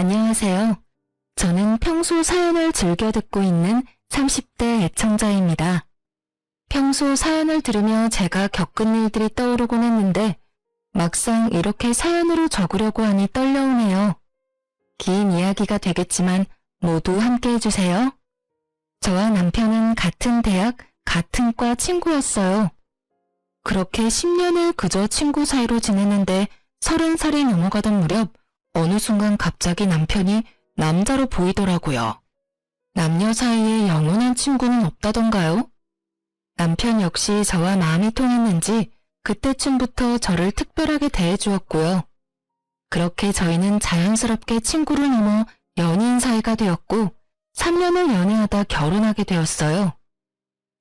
안녕하세요. 저는 평소 사연을 즐겨 듣고 있는 30대 애청자입니다. 평소 사연을 들으며 제가 겪은 일들이 떠오르곤 했는데 막상 이렇게 사연으로 적으려고 하니 떨려오네요. 긴 이야기가 되겠지만 모두 함께 해주세요. 저와 남편은 같은 대학, 같은 과 친구였어요. 그렇게 10년을 그저 친구 사이로 지냈는데 30살이 넘어가던 무렵 어느 순간 갑자기 남편이 남자로 보이더라고요. 남녀 사이에 영원한 친구는 없다던가요? 남편 역시 저와 마음이 통했는지 그때쯤부터 저를 특별하게 대해주었고요. 그렇게 저희는 자연스럽게 친구를 넘어 연인 사이가 되었고 3년을 연애하다 결혼하게 되었어요.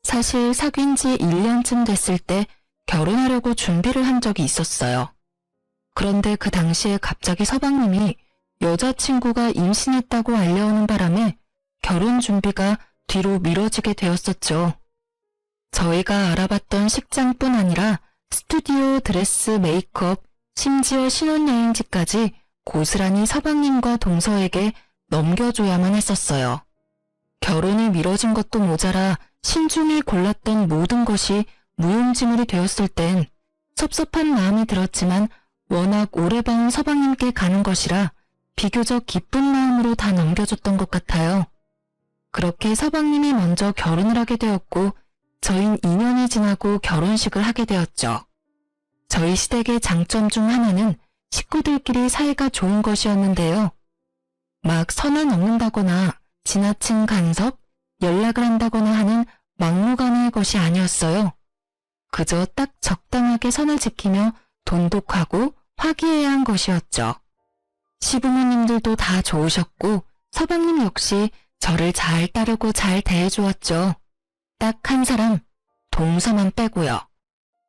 사실 사귄 지 1년쯤 됐을 때 결혼하려고 준비를 한 적이 있었어요. 그런데 그 당시에 갑자기 서방님이 여자친구가 임신했다고 알려오는 바람에 결혼 준비가 뒤로 미뤄지게 되었었죠. 저희가 알아봤던 식장뿐 아니라 스튜디오, 드레스, 메이크업, 심지어 신혼여행지까지 고스란히 서방님과 동서에게 넘겨줘야만 했었어요. 결혼이 미뤄진 것도 모자라 신중히 골랐던 모든 것이 무용지물이 되었을 땐 섭섭한 마음이 들었지만 워낙 오래 봐온 서방님께 가는 것이라 비교적 기쁜 마음으로 다 넘겨줬던 것 같아요. 그렇게 서방님이 먼저 결혼을 하게 되었고 저흰 2년이 지나고 결혼식을 하게 되었죠. 저희 시댁의 장점 중 하나는 식구들끼리 사이가 좋은 것이었는데요. 막 선을 넘는다거나 지나친 간섭, 연락을 한다거나 하는 막무가내의 것이 아니었어요. 그저 딱 적당하게 선을 지키며 돈독하고 화기애애한 것이었죠. 시부모님들도 다 좋으셨고 서방님 역시 저를 잘 따르고 잘 대해주었죠. 딱 한 사람, 동서만 빼고요.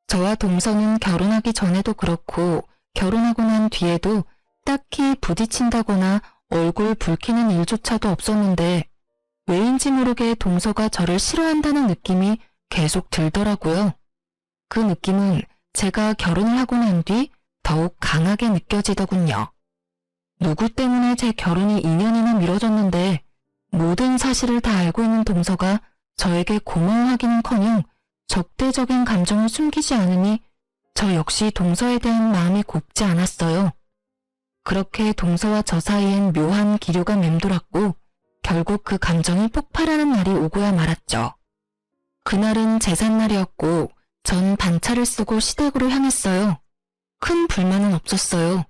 저와 동서는 결혼하기 전에도 그렇고 결혼하고 난 뒤에도 딱히 부딪힌다거나 얼굴 붉히는 일조차도 없었는데 왜인지 모르게 동서가 저를 싫어한다는 느낌이 계속 들더라고요. 그 느낌은 제가 결혼을 하고 난 뒤 더욱 강하게 느껴지더군요. 누구 때문에 제 결혼이 2년이나 미뤄졌는데 모든 사실을 다 알고 있는 동서가 저에게 고마워하기는커녕 적대적인 감정을 숨기지 않으니 저 역시 동서에 대한 마음이 곱지 않았어요. 그렇게 동서와 저 사이엔 묘한 기류가 맴돌았고 결국 그 감정이 폭발하는 날이 오고야 말았죠. 그날은 제삿날이었고 전 반차를 쓰고 시댁으로 향했어요. 큰 불만은 없었어요.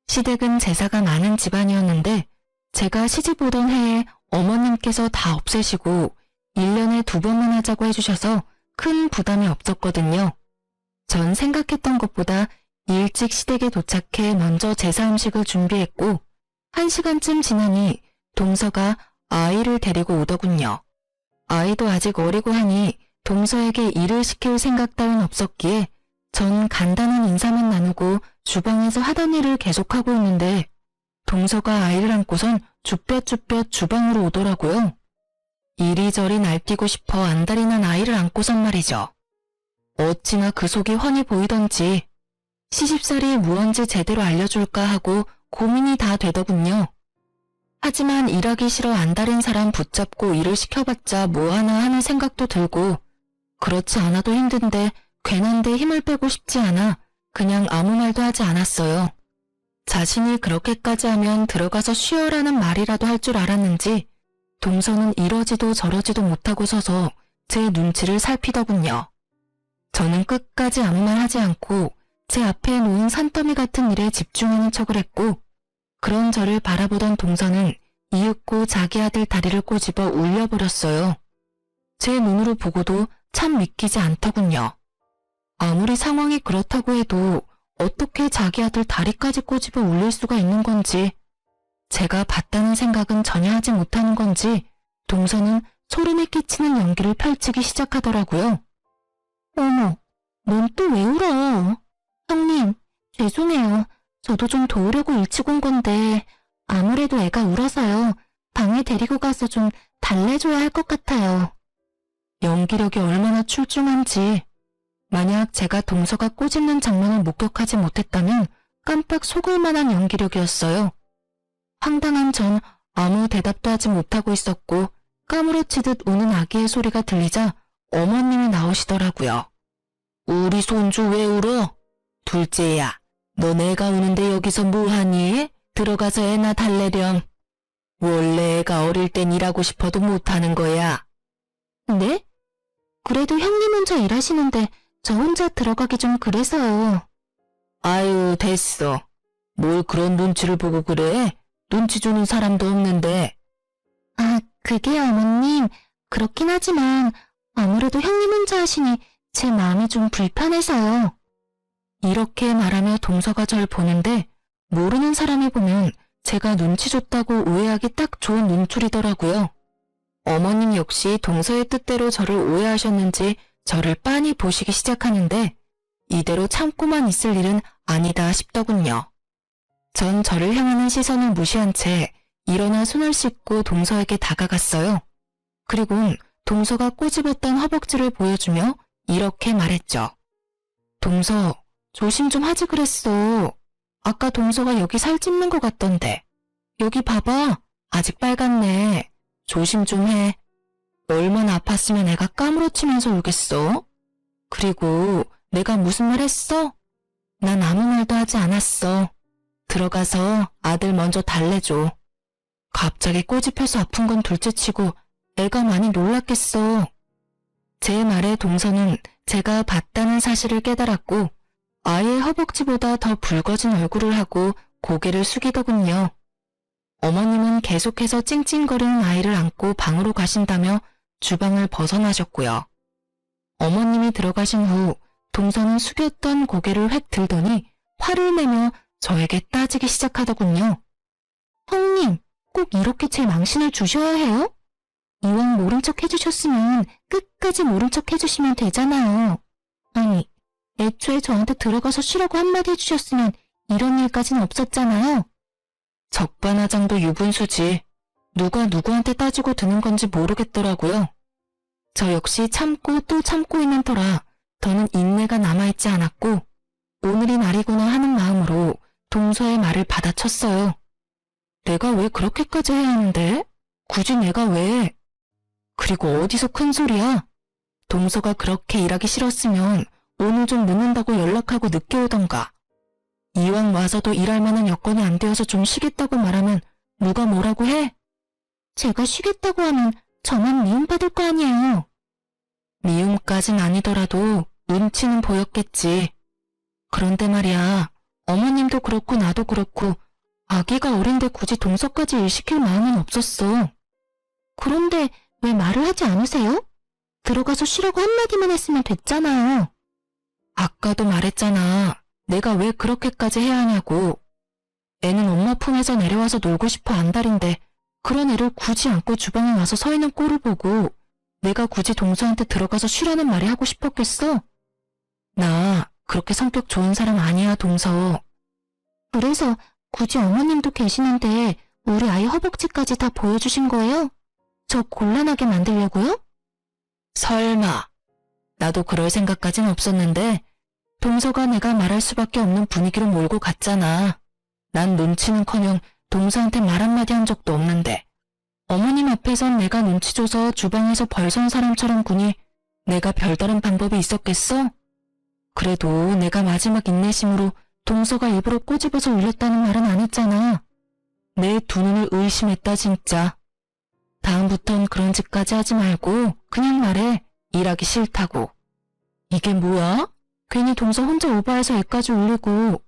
시댁은 제사가 많은 집안이었는데 제가 시집 오던 해에 어머님께서 다 없애시고 1년에 2번만 하자고 해주셔서 큰 부담이 없었거든요. 전 생각했던 것보다 일찍 시댁에 도착해 먼저 제사 음식을 준비했고 1시간쯤 지나니 동서가 아이를 데리고 오더군요. 아이도 아직 어리고 하니 동서에게 일을 시킬 생각 따윈 없었기에 전 간단한 인사만 나누고 주방에서 하던 일을 계속하고 있는데 동서가 아이를 안고선 쭈뼛쭈뼛 주방으로 오더라고요. 이리저리 날뛰고 싶어 안달이 난 아이를 안고선 말이죠. 어찌나 그 속이 훤히 보이던지 시집살이 무언지 제대로 알려줄까 하고 고민이 다 되더군요. 하지만 일하기 싫어 안달인 사람 붙잡고 일을 시켜봤자 뭐하나 하는 생각도 들고 그렇지 않아도 힘든데 괜한데 힘을 빼고 싶지 않아 그냥 아무 말도 하지 않았어요. 자신이 그렇게까지 하면 들어가서 쉬어라는 말이라도 할 줄 알았는지 동서는 이러지도 저러지도 못하고 서서 제 눈치를 살피더군요. 저는 끝까지 아무 말 하지 않고 제 앞에 놓인 산더미 같은 일에 집중하는 척을 했고 그런 저를 바라보던 동서는 이윽고 자기 아들 다리를 꼬집어 울려버렸어요. 제 눈으로 보고도 참 믿기지 않더군요. 아무리 상황이 그렇다고 해도 어떻게 자기 아들 다리까지 꼬집어 울릴 수가 있는 건지 제가 봤다는 생각은 전혀 하지 못하는 건지 동서는 소름이 끼치는 연기를 펼치기 시작하더라고요. 어머, 넌 또 왜 울어? 형님, 죄송해요. 저도 좀 도우려고 일찍 온 건데 아무래도 애가 울어서요. 방에 데리고 가서 좀 달래줘야 할 것 같아요. 연기력이 얼마나 출중한지. 만약 제가 동서가 꼬집는 장면을 목격하지 못했다면 깜빡 속을 만한 연기력이었어요. 황당한 전 아무 대답도 하지 못하고 있었고 까무러치듯 우는 아기의 소리가 들리자 어머님이 나오시더라고요. 우리 손주 왜 울어? 둘째야, 너 내가 우는데 여기서 뭐하니? 들어가서 애나 달래렴. 원래 애가 어릴 땐 일하고 싶어도 못하는 거야. 네? 그래도 형님 혼자 일하시는데 저 혼자 들어가기 좀 그래서요. 아유, 됐어. 뭘 그런 눈치를 보고 그래? 눈치 주는 사람도 없는데. 아, 그게요, 어머님. 그렇긴 하지만 아무래도 형님 혼자 하시니 제 마음이 좀 불편해서요. 이렇게 말하며 동서가 절 보는데 모르는 사람이 보면 제가 눈치 줬다고 오해하기 딱 좋은 눈초리더라고요. 어머님 역시 동서의 뜻대로 저를 오해하셨는지 저를 빤히 보시기 시작하는데 이대로 참고만 있을 일은 아니다 싶더군요. 전 저를 향하는 시선을 무시한 채 일어나 손을 씻고 동서에게 다가갔어요. 그리곤 동서가 꼬집었던 허벅지를 보여주며 이렇게 말했죠. 동서, 조심 좀 하지 그랬어. 아까 동서가 여기 살 찝는 것 같던데. 여기 봐봐. 아직 빨갛네. 조심 좀 해. 얼마나 아팠으면 애가 까무러치면서 울겠어? 그리고 내가 무슨 말 했어? 난 아무 말도 하지 않았어. 들어가서 아들 먼저 달래줘. 갑자기 꼬집혀서 아픈 건 둘째치고 애가 많이 놀랐겠어. 제 말에 동서는 제가 봤다는 사실을 깨달았고 아이의 허벅지보다 더 붉어진 얼굴을 하고 고개를 숙이더군요. 어머님은 계속해서 찡찡거리는 아이를 안고 방으로 가신다며 주방을 벗어나셨고요. 어머님이 들어가신 후 동서는 숙였던 고개를 획 들더니 화를 내며 저에게 따지기 시작하더군요. 형님, 꼭 이렇게 제 망신을 주셔야 해요? 이왕 모른 척 해주셨으면 끝까지 모른 척 해주시면 되잖아요. 아니, 애초에 저한테 들어가서 쉬라고 한마디 해주셨으면 이런 일까진 없었잖아요. 적반하장도 유분수지. 누가 누구한테 따지고 드는 건지 모르겠더라고요. 저 역시 참고 또 참고 있는 터라 더는 인내가 남아있지 않았고 오늘이 날이구나 하는 마음으로 동서의 말을 받아쳤어요. 내가 왜 그렇게까지 해야 하는데? 굳이 내가 왜? 그리고 어디서 큰 소리야? 동서가 그렇게 일하기 싫었으면 오늘 좀 늦는다고 연락하고 늦게 오던가. 이왕 와서도 일할 만한 여건이 안 되어서 좀 쉬겠다고 말하면 누가 뭐라고 해? 제가 쉬겠다고 하면 저만 미움받을 거 아니에요. 미움까진 아니더라도 눈치는 보였겠지. 그런데 말이야, 어머님도 그렇고 나도 그렇고 아기가 어린데 굳이 동서까지 일 시킬 마음은 없었어. 그런데 왜 말을 하지 않으세요? 들어가서 쉬라고 한마디만 했으면 됐잖아요. 아까도 말했잖아. 내가 왜 그렇게까지 해야 하냐고. 애는 엄마 품에서 내려와서 놀고 싶어 안달인데 그런 애를 굳이 안고 주방에 와서 서 있는 꼴을 보고 내가 굳이 동서한테 들어가서 쉬라는 말이 하고 싶었겠어? 나 그렇게 성격 좋은 사람 아니야, 동서. 그래서 굳이 어머님도 계시는데 우리 아이 허벅지까지 다 보여주신 거예요? 저 곤란하게 만들려고요? 설마. 나도 그럴 생각까진 없었는데 동서가 내가 말할 수밖에 없는 분위기로 몰고 갔잖아. 난 눈치는커녕 동서한테 말 한마디 한 적도 없는데 어머님 앞에선 내가 눈치 줘서 주방에서 벌선 사람처럼 구니 내가 별다른 방법이 있었겠어? 그래도 내가 마지막 인내심으로 동서가 일부러 꼬집어서 울렸다는 말은 안 했잖아. 내 두 눈을 의심했다 진짜. 다음부턴 그런 짓까지 하지 말고 그냥 말해. 일하기 싫다고. 이게 뭐야? 괜히 동서 혼자 오버해서 애까지 울리고.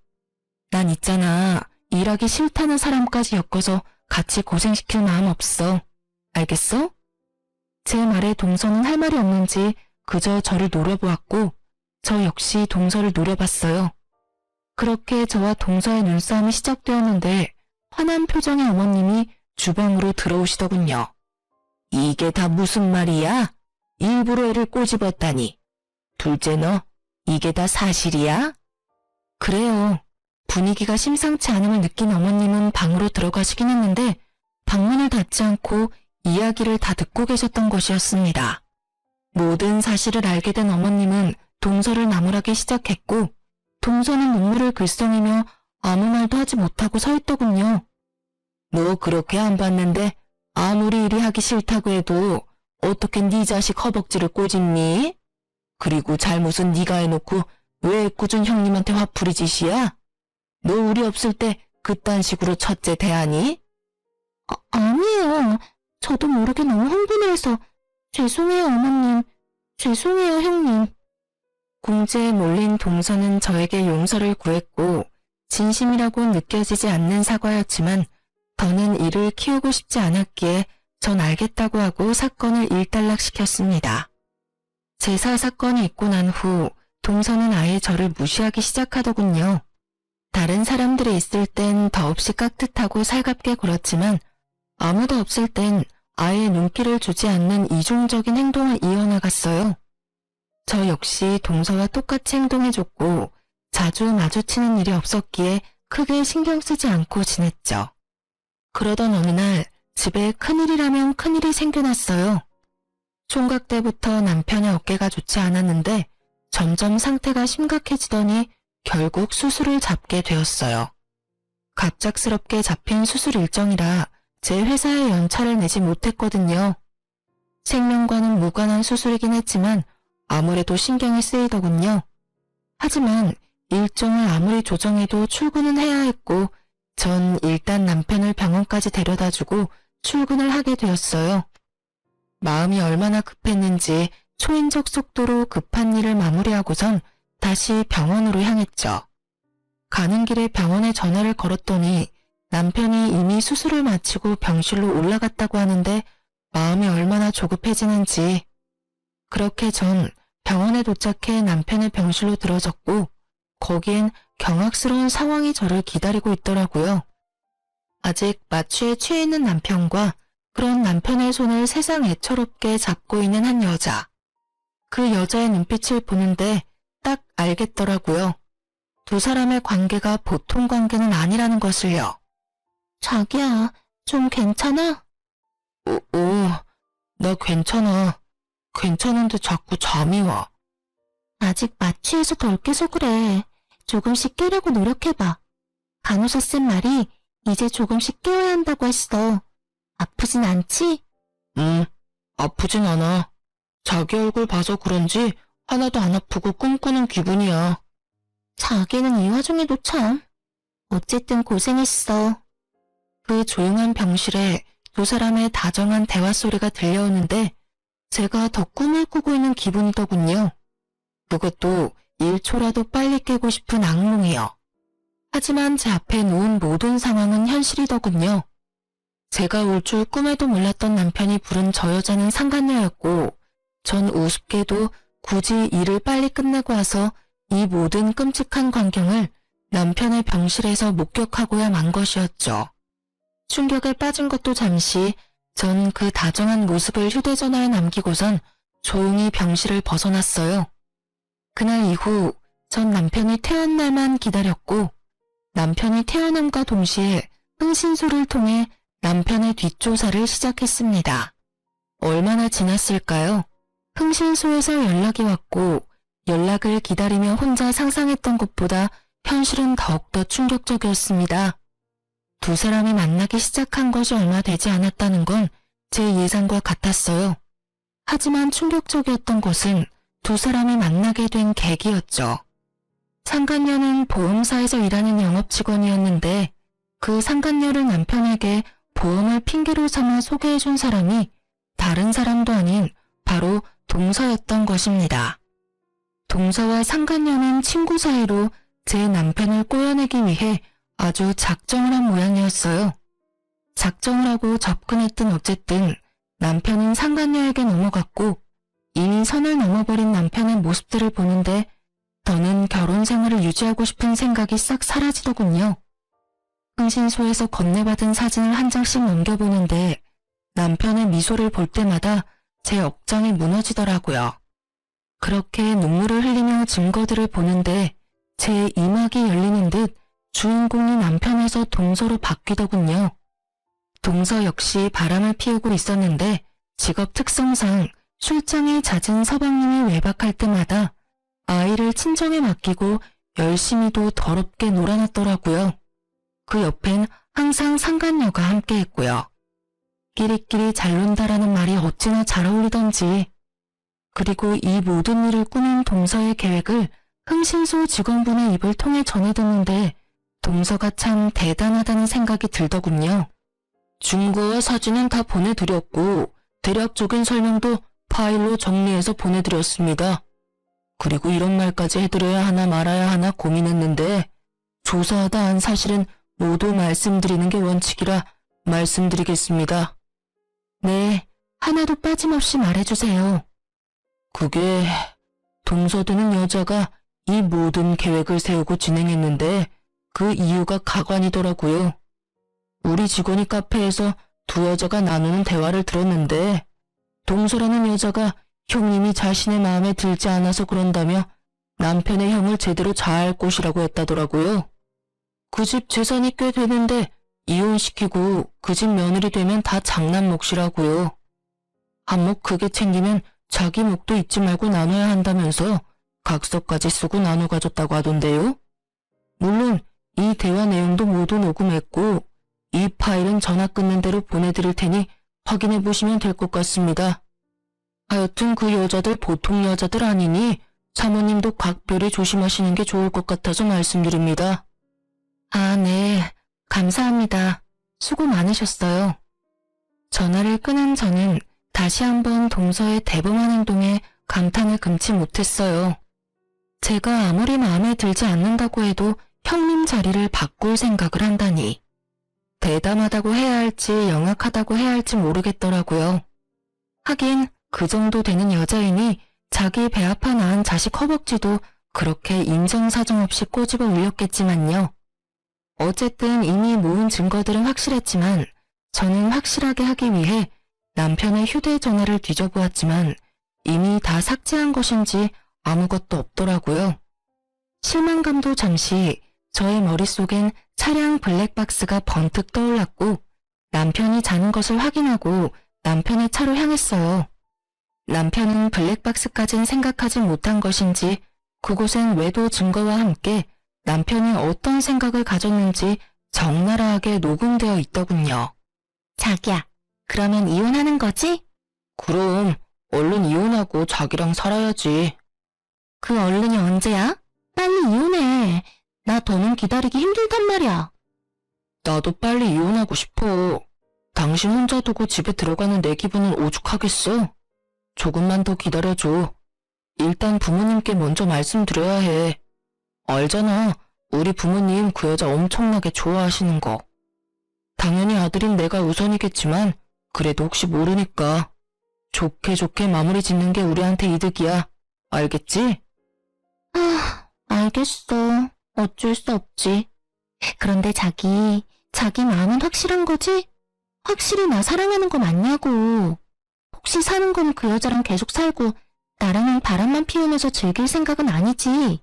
난 있잖아. 일하기 싫다는 사람까지 엮어서 같이 고생시킬 마음 없어. 알겠어? 제 말에 동서는 할 말이 없는지 그저 저를 노려보았고 저 역시 동서를 노려봤어요. 그렇게 저와 동서의 눈싸움이 시작되었는데 화난 표정의 어머님이 주방으로 들어오시더군요. 이게 다 무슨 말이야? 일부러 애를 꼬집었다니. 둘째 너, 이게 다 사실이야? 그래요. 분위기가 심상치 않음을 느낀 어머님은 방으로 들어가시긴 했는데 방문을 닫지 않고 이야기를 다 듣고 계셨던 것이었습니다. 모든 사실을 알게 된 어머님은 동서를 나무라기 시작했고 동서는 눈물을 글썽이며 아무 말도 하지 못하고 서 있더군요. 너 그렇게 안 봤는데 아무리 일이 하기 싫다고 해도 어떻게 네 자식 허벅지를 꼬집니? 그리고 잘못은 네가 해놓고 왜 꾸준 형님한테 화풀이 짓이야? 너 우리 없을 때 그딴 식으로 첫째 대하니? 아니에요. 저도 모르게 너무 흥분해서 죄송해요, 어머님. 죄송해요, 형님. 궁지에 몰린 동서는 저에게 용서를 구했고 진심이라고 느껴지지 않는 사과였지만 더는 이를 키우고 싶지 않았기에 전 알겠다고 하고 사건을 일단락시켰습니다. 제사 사건이 있고 난 후 동서는 아예 저를 무시하기 시작하더군요. 다른 사람들이 있을 땐 더없이 깍듯하고 살갑게 굴었지만 아무도 없을 땐 아예 눈길을 주지 않는 이중적인 행동을 이어나갔어요. 저 역시 동서와 똑같이 행동해줬고 자주 마주치는 일이 없었기에 크게 신경 쓰지 않고 지냈죠. 그러던 어느 날 집에 큰일이라면 큰일이 생겨났어요. 총각 때부터 남편의 어깨가 좋지 않았는데 점점 상태가 심각해지더니 결국 수술을 잡게 되었어요. 갑작스럽게 잡힌 수술 일정이라 제 회사에 연차를 내지 못했거든요. 생명과는 무관한 수술이긴 했지만 아무래도 신경이 쓰이더군요. 하지만 일정을 아무리 조정해도 출근은 해야 했고 전 일단 남편을 병원까지 데려다주고 출근을 하게 되었어요. 마음이 얼마나 급했는지 초인적 속도로 급한 일을 마무리하고선 다시 병원으로 향했죠. 가는 길에 병원에 전화를 걸었더니 남편이 이미 수술을 마치고 병실로 올라갔다고 하는데 마음이 얼마나 조급해지는지. 그렇게 전 병원에 도착해 남편의 병실로 들어섰고 거기엔 경악스러운 상황이 저를 기다리고 있더라고요. 아직 마취에 취해 있는 남편과 그런 남편의 손을 세상 애처롭게 잡고 있는 한 여자. 그 여자의 눈빛을 보는데 딱 알겠더라고요. 두 사람의 관계가 보통 관계는 아니라는 것을요. 자기야, 좀 괜찮아? 나 괜찮아. 괜찮은데 자꾸 잠이 와. 아직 마취해서 덜 깨서 그래. 조금씩 깨려고 노력해봐. 간호사 쌤 말이 이제 조금씩 깨워야 한다고 했어. 아프진 않지? 아프진 않아. 자기 얼굴 봐서 그런지 하나도 안 아프고 꿈꾸는 기분이야. 자기는 이 와중에도 참. 어쨌든 고생했어. 그 조용한 병실에 두 사람의 다정한 대화 소리가 들려오는데 제가 더 꿈을 꾸고 있는 기분이더군요. 그것도 1초라도 빨리 깨고 싶은 악몽이요. 하지만 제 앞에 놓은 모든 상황은 현실이더군요. 제가 올 줄 꿈에도 몰랐던 남편이 부른 저 여자는 상간녀였고 전 우습게도 굳이 일을 빨리 끝내고 와서 이 모든 끔찍한 광경을 남편의 병실에서 목격하고야 만 것이었죠. 충격에 빠진 것도 잠시 전 그 다정한 모습을 휴대전화에 남기고선 조용히 병실을 벗어났어요. 그날 이후 전 남편이 태어난 날만 기다렸고 남편이 태어남과 동시에 흥신소를 통해 남편의 뒷조사를 시작했습니다. 얼마나 지났을까요? 흥신소에서 연락이 왔고 연락을 기다리며 혼자 상상했던 것보다 현실은 더욱더 충격적이었습니다. 두 사람이 만나기 시작한 것이 얼마 되지 않았다는 건 제 예상과 같았어요. 하지만 충격적이었던 것은 두 사람이 만나게 된 계기였죠. 상간녀는 보험사에서 일하는 영업직원이었는데 그 상간녀를 남편에게 보험을 핑계로 삼아 소개해준 사람이 다른 사람도 아닌 바로 동서였던 것입니다. 동서와 상간녀는 친구 사이로 제 남편을 꼬여내기 위해 아주 작정을 한 모양이었어요. 작정을 하고 접근했든 어쨌든 남편은 상간녀에게 넘어갔고 이미 선을 넘어버린 남편의 모습들을 보는데 더는 결혼 생활을 유지하고 싶은 생각이 싹 사라지더군요. 흥신소에서 건네받은 사진을 한 장씩 넘겨보는데 남편의 미소를 볼 때마다 제 억장이 무너지더라고요. 그렇게 눈물을 흘리며 증거들을 보는데 제 이막이 열리는 듯 주인공이 남편에서 동서로 바뀌더군요. 동서 역시 바람을 피우고 있었는데 직업 특성상 출장이 잦은 서방님이 외박할 때마다 아이를 친정에 맡기고 열심히도 더럽게 놀아놨더라고요. 그 옆엔 항상 상간녀가 함께했고요. 끼리끼리 잘 논다라는 말이 어찌나 잘 어울리던지. 그리고 이 모든 일을 꾸민 동서의 계획을 흥신소 직원분의 입을 통해 전해 듣는데 동서가 참 대단하다는 생각이 들더군요. 증거와 사진은 다 보내드렸고 대략적인 설명도 파일로 정리해서 보내드렸습니다. 그리고 이런 말까지 해드려야 하나 말아야 하나 고민했는데 조사하다 한 사실은 모두 말씀드리는 게 원칙이라 말씀드리겠습니다. 네, 하나도 빠짐없이 말해주세요. 그게 동서드는 여자가 이 모든 계획을 세우고 진행했는데 그 이유가 가관이더라고요. 우리 직원이 카페에서 두 여자가 나누는 대화를 들었는데 동서라는 여자가 형님이 자신의 마음에 들지 않아서 그런다며 남편의 형을 제대로 자아할 곳이라고 했다더라고요. 그 집 재산이 꽤 되는데 이혼시키고 그 집 며느리 되면 다 장남 몫이라고요. 한 몫 크게 챙기면 자기 몫도 잊지 말고 나눠야 한다면서 각서까지 쓰고 나눠 가졌다고 하던데요. 물론 이 대화 내용도 모두 녹음했고 이 파일은 전화 끊는 대로 보내드릴 테니 확인해 보시면 될 것 같습니다. 하여튼 그 여자들 보통 여자들 아니니 사모님도 각별히 조심하시는 게 좋을 것 같아서 말씀드립니다. 아, 네. 감사합니다. 수고 많으셨어요. 전화를 끊은 저는 다시 한번 동서의 대범한 행동에 감탄을 금치 못했어요. 제가 아무리 마음에 들지 않는다고 해도 형님 자리를 바꿀 생각을 한다니. 대담하다고 해야 할지 영악하다고 해야 할지 모르겠더라고요. 하긴 그 정도 되는 여자이니 자기 배 아파 낳은 자식 허벅지도 그렇게 인정사정 없이 꼬집어 올렸겠지만요. 어쨌든 이미 모은 증거들은 확실했지만 저는 확실하게 하기 위해 남편의 휴대전화를 뒤져보았지만 이미 다 삭제한 것인지 아무것도 없더라고요. 실망감도 잠시 저의 머릿속엔 차량 블랙박스가 번뜩 떠올랐고 남편이 자는 것을 확인하고 남편의 차로 향했어요. 남편은 블랙박스까진 생각하지 못한 것인지 그곳엔 외도 증거와 함께 남편이 어떤 생각을 가졌는지 적나라하게 녹음되어 있더군요. 자기야, 그러면 이혼하는 거지? 그럼 얼른 이혼하고 자기랑 살아야지. 그 얼른이 언제야? 빨리 이혼해. 나 더는 기다리기 힘들단 말이야. 나도 빨리 이혼하고 싶어. 당신 혼자 두고 집에 들어가는 내 기분은 오죽하겠어? 조금만 더 기다려줘. 일단 부모님께 먼저 말씀드려야 해. 알잖아. 우리 부모님 그 여자 엄청나게 좋아하시는 거. 당연히 아들인 내가 우선이겠지만 그래도 혹시 모르니까 좋게 좋게 마무리 짓는 게 우리한테 이득이야. 알겠지? 아, 알겠어. 어쩔 수 없지. 그런데 자기 마음은 확실한 거지? 확실히 나 사랑하는 거 맞냐고. 혹시 사는 건 그 여자랑 계속 살고 나랑은 바람만 피우면서 즐길 생각은 아니지?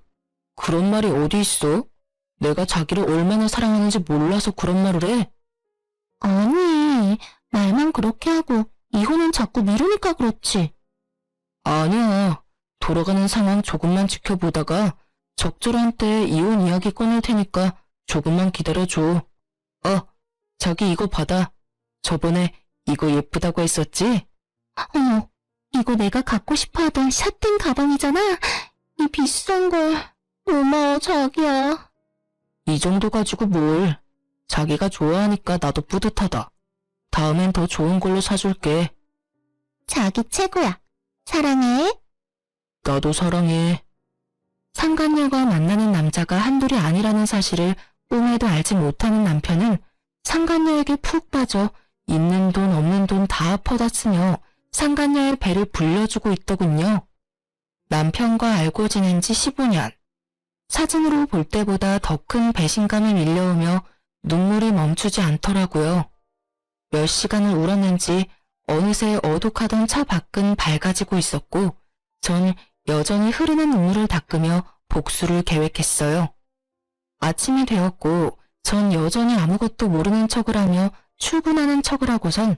그런 말이 어디 있어? 내가 자기를 얼마나 사랑하는지 몰라서 그런 말을 해? 아니, 말만 그렇게 하고 이혼은 자꾸 미루니까 그렇지. 아니야. 돌아가는 상황 조금만 지켜보다가 적절한 때에 이혼 이야기 꺼낼 테니까 조금만 기다려줘. 자기 이거 받아. 저번에 이거 예쁘다고 했었지? 어머, 이거 내가 갖고 싶어 하던 샷땡 가방이잖아. 이 비싼 걸. 고마워, 자기야. 이 정도 가지고 뭘. 자기가 좋아하니까 나도 뿌듯하다. 다음엔 더 좋은 걸로 사줄게. 자기 최고야. 사랑해. 나도 사랑해. 상간녀가 만나는 남자가 한둘이 아니라는 사실을 꿈에도 알지 못하는 남편은 상간녀에게 푹 빠져 있는 돈 없는 돈 다 퍼다 쓰며 상간녀의 배를 불려주고 있더군요. 남편과 알고 지낸 지 15년. 사진으로 볼 때보다 더 큰 배신감이 밀려오며 눈물이 멈추지 않더라고요. 몇 시간을 울었는지 어느새 어둑하던 차 밖은 밝아지고 있었고 전 여전히 흐르는 눈물을 닦으며 복수를 계획했어요. 아침이 되었고 전 여전히 아무것도 모르는 척을 하며 출근하는 척을 하고선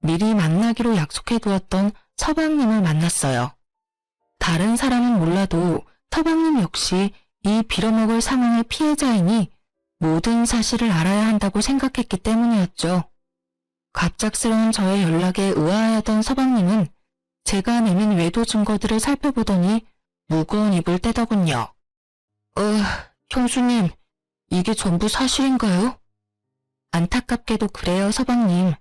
미리 만나기로 약속해두었던 서방님을 만났어요. 다른 사람은 몰라도 서방님 역시 이 빌어먹을 상황의 피해자이니 모든 사실을 알아야 한다고 생각했기 때문이었죠. 갑작스러운 저의 연락에 의아해하던 서방님은 제가 내민 외도 증거들을 살펴보더니 무거운 입을 떼더군요. 형수님, 이게 전부 사실인가요? 안타깝게도 그래요, 서방님.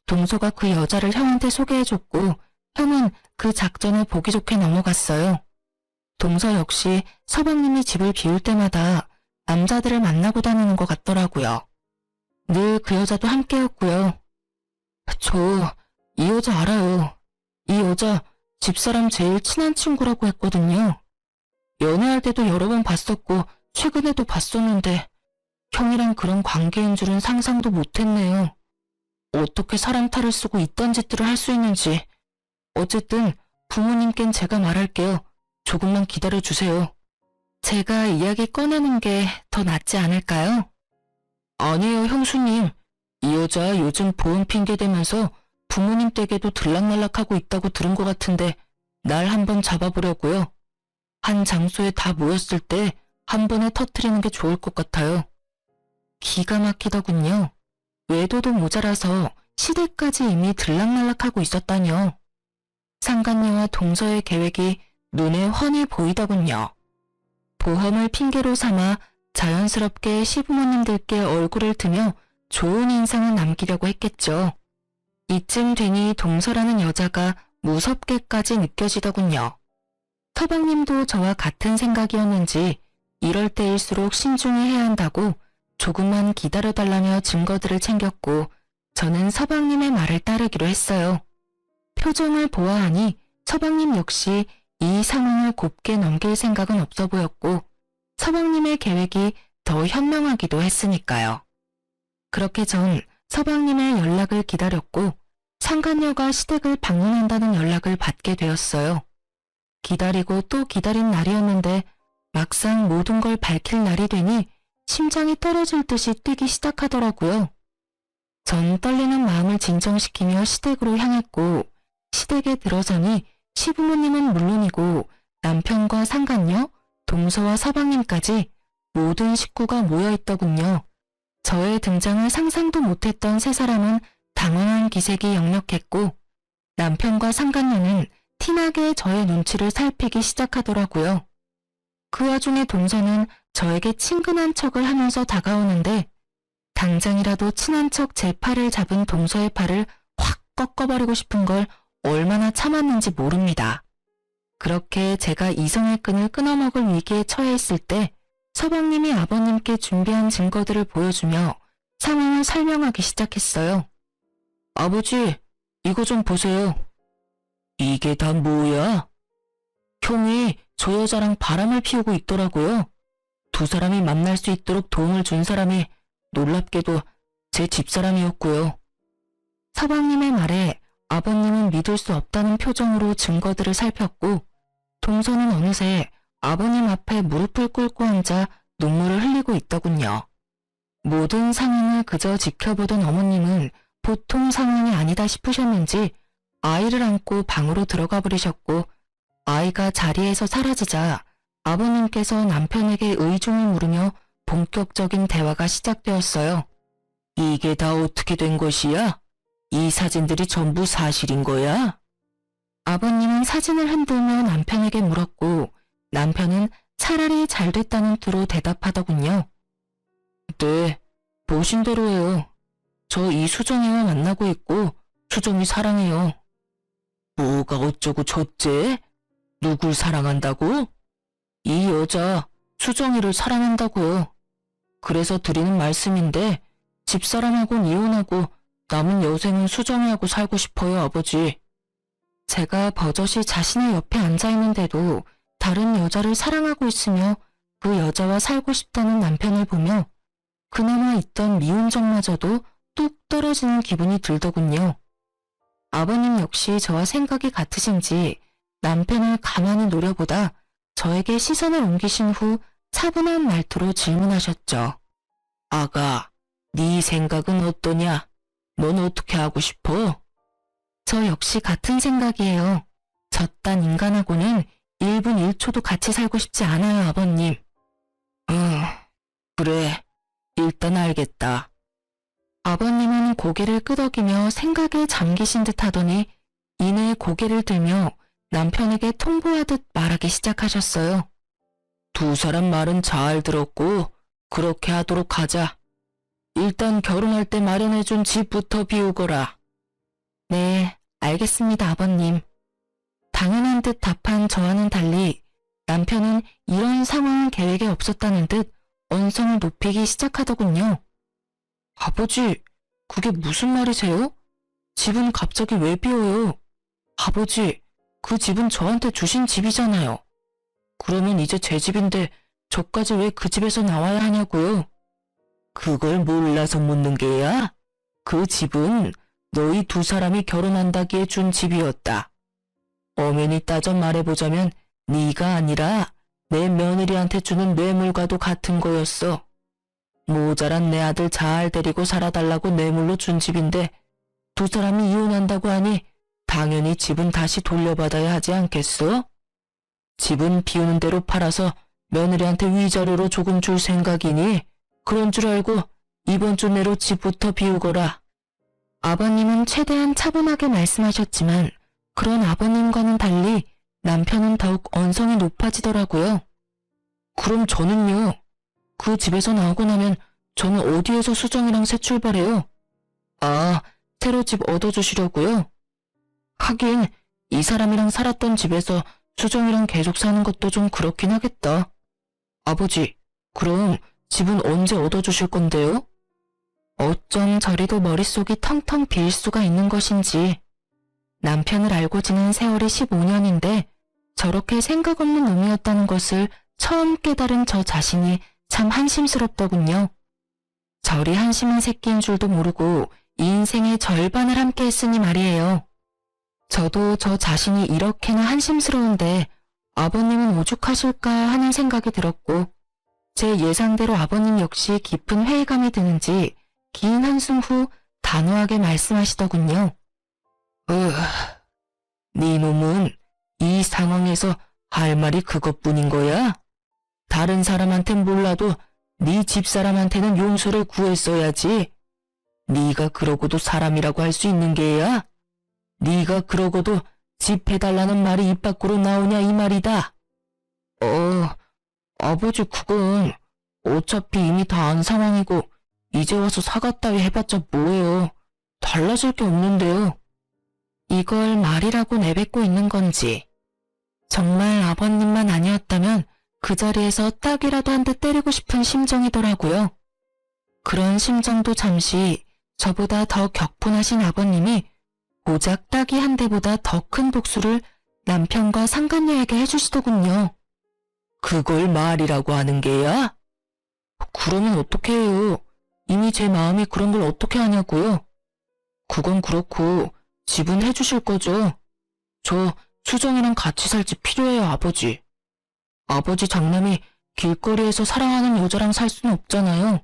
동서가 그 여자를 형한테 소개해줬고 형은 그 작전을 보기 좋게 넘어갔어요. 동서 역시 서방님이 집을 비울 때마다 남자들을 만나고 다니는 것 같더라고요. 늘 그 여자도 함께였고요. 저 이 여자 알아요. 이 여자 집사람 제일 친한 친구라고 했거든요. 연애할 때도 여러 번 봤었고 최근에도 봤었는데 형이랑 그런 관계인 줄은 상상도 못했네요. 어떻게 사람 탈을 쓰고 이딴 짓들을 할 수 있는지. 어쨌든 부모님께는 제가 말할게요. 조금만 기다려주세요. 제가 이야기 꺼내는 게 더 낫지 않을까요? 아니에요, 형수님. 이 여자 요즘 보험 핑계 대면서 부모님 댁에도 들락날락하고 있다고 들은 것 같은데 날 한번 잡아보려고요. 한 장소에 다 모였을 때 한 번에 터뜨리는 게 좋을 것 같아요. 기가 막히더군요. 외도도 모자라서 시댁까지 이미 들락날락하고 있었다뇨. 상간녀와 동서의 계획이 눈에 훤히 보이더군요. 보험을 핑계로 삼아 자연스럽게 시부모님들께 얼굴을 드며 좋은 인상을 남기려고 했겠죠. 이쯤 되니 동서라는 여자가 무섭게까지 느껴지더군요. 서방님도 저와 같은 생각이었는지 이럴 때일수록 신중히 해야 한다고 조금만 기다려달라며 증거들을 챙겼고 저는 서방님의 말을 따르기로 했어요. 표정을 보아하니 서방님 역시 이 상황을 곱게 넘길 생각은 없어 보였고 서방님의 계획이 더 현명하기도 했으니까요. 그렇게 전 서방님의 연락을 기다렸고 상간녀가 시댁을 방문한다는 연락을 받게 되었어요. 기다리고 또 기다린 날이었는데 막상 모든 걸 밝힐 날이 되니 심장이 떨어질 듯이 뛰기 시작하더라고요. 전 떨리는 마음을 진정시키며 시댁으로 향했고 시댁에 들어서니 시부모님은 물론이고 남편과 상간녀, 동서와 서방님까지 모든 식구가 모여있더군요. 저의 등장을 상상도 못했던 세 사람은 당황한 기색이 역력했고 남편과 상간녀는 티나게 저의 눈치를 살피기 시작하더라고요. 그 와중에 동서는 저에게 친근한 척을 하면서 다가오는데 당장이라도 친한 척 제 팔을 잡은 동서의 팔을 확 꺾어버리고 싶은 걸 얼마나 참았는지 모릅니다. 그렇게 제가 이성의 끈을 끊어먹을 위기에 처해 있을 때 서방님이 아버님께 준비한 증거들을 보여주며 상황을 설명하기 시작했어요. 아버지, 이거 좀 보세요. 이게 다 뭐야? 형이 저 여자랑 바람을 피우고 있더라고요. 두 사람이 만날 수 있도록 도움을 준 사람이 놀랍게도 제 집사람이었고요. 서방님의 말에 아버님은 믿을 수 없다는 표정으로 증거들을 살폈고 동서는 어느새 아버님 앞에 무릎을 꿇고 앉아 눈물을 흘리고 있더군요. 모든 상황을 그저 지켜보던 어머님은 보통 상황이 아니다 싶으셨는지 아이를 안고 방으로 들어가 버리셨고 아이가 자리에서 사라지자 아버님께서 남편에게 의중을 물으며 본격적인 대화가 시작되었어요. 이게 다 어떻게 된 것이야? 이 사진들이 전부 사실인 거야? 아버님은 사진을 흔들며 남편에게 물었고 남편은 차라리 잘 됐다는 투로 대답하더군요. 네, 보신 대로예요. 저 이 수정이와 만나고 있고 수정이 사랑해요. 뭐가 어쩌고 저째? 누굴 사랑한다고? 이 여자 수정이를 사랑한다고요. 그래서 드리는 말씀인데 집사람하고는 이혼하고 남은 여생은 수정이하고 살고 싶어요, 아버지. 제가 버젓이 자신의 옆에 앉아있는데도 다른 여자를 사랑하고 있으며 그 여자와 살고 싶다는 남편을 보며 그나마 있던 미운정마저도 뚝 떨어지는 기분이 들더군요. 아버님 역시 저와 생각이 같으신지 남편을 가만히 노려보다 저에게 시선을 옮기신 후 차분한 말투로 질문하셨죠. 아가, 네 생각은 어떠냐? 넌 어떻게 하고 싶어? 저 역시 같은 생각이에요. 저딴 인간하고는 1분 1초도 같이 살고 싶지 않아요, 아버님. 그래. 일단 알겠다. 아버님은 고개를 끄덕이며 생각에 잠기신 듯 하더니 이내 고개를 들며 남편에게 통보하듯 말하기 시작하셨어요. 두 사람 말은 잘 들었고 그렇게 하도록 하자. 일단 결혼할 때 마련해준 집부터 비우거라. 네, 알겠습니다, 아버님. 당연한 듯 답한 저와는 달리 남편은 이런 상황은 계획에 없었다는 듯 언성을 높이기 시작하더군요. 아버지, 그게 무슨 말이세요? 집은 갑자기 왜 비워요? 아버지, 그 집은 저한테 주신 집이잖아요. 그러면 이제 제 집인데 저까지 왜 그 집에서 나와야 하냐고요? 그걸 몰라서 묻는 게야? 그 집은 너희 두 사람이 결혼한다기에 준 집이었다. 엄연히 따져 말해보자면 네가 아니라 내 며느리한테 주는 뇌물과도 같은 거였어. 모자란 내 아들 잘 데리고 살아달라고 뇌물로 준 집인데 두 사람이 이혼한다고 하니 당연히 집은 다시 돌려받아야 하지 않겠어? 집은 비우는 대로 팔아서 며느리한테 위자료로 조금 줄 생각이니 그런 줄 알고 이번 주 내로 집부터 비우거라. 아버님은 최대한 차분하게 말씀하셨지만 그런 아버님과는 달리 남편은 더욱 언성이 높아지더라고요. 그럼 저는요? 그 집에서 나오고 나면 저는 어디에서 수정이랑 새 출발해요? 아, 새로 집 얻어주시려고요? 하긴 이 사람이랑 살았던 집에서 수정이랑 계속 사는 것도 좀 그렇긴 하겠다. 아버지, 그럼 집은 언제 얻어주실 건데요? 어쩜 저리도 머릿속이 텅텅 비일 수가 있는 것인지. 남편을 알고 지낸 세월이 15년인데 저렇게 생각 없는 놈이었다는 것을 처음 깨달은 저 자신이 참 한심스럽더군요. 저리 한심한 새끼인 줄도 모르고 이 인생의 절반을 함께 했으니 말이에요. 저도 저 자신이 이렇게나 한심스러운데 아버님은 오죽하실까 하는 생각이 들었고 제 예상대로 아버님 역시 깊은 회의감이 드는지 긴 한숨 후 단호하게 말씀하시더군요. 네 놈은 이 상황에서 할 말이 그것뿐인 거야? 다른 사람한텐 몰라도 네 집사람한테는 용서를 구했어야지. 네가 그러고도 사람이라고 할 수 있는 게야? 네가 그러고도 집 해달라는 말이 입 밖으로 나오냐 이 말이다. 아버지 그건 어차피 이미 다 안 상황이고 이제 와서 사과 따위 해봤자 뭐예요. 달라질 게 없는데요. 이걸 말이라고 내뱉고 있는 건지 정말 아버님만 아니었다면 그 자리에서 딱이라도 한 대 때리고 싶은 심정이더라고요. 그런 심정도 잠시 저보다 더 격분하신 아버님이 고작 딱이 한 대보다 더 큰 복수를 남편과 상간녀에게 해주시더군요. 그걸 말이라고 하는 게야? 그러면 어떻게 해요? 이미 제 마음이 그런 걸 어떻게 하냐고요? 그건 그렇고 집은 해주실 거죠? 저 수정이랑 같이 살 집 필요해요, 아버지. 아버지 장남이 길거리에서 사랑하는 여자랑 살 수는 없잖아요.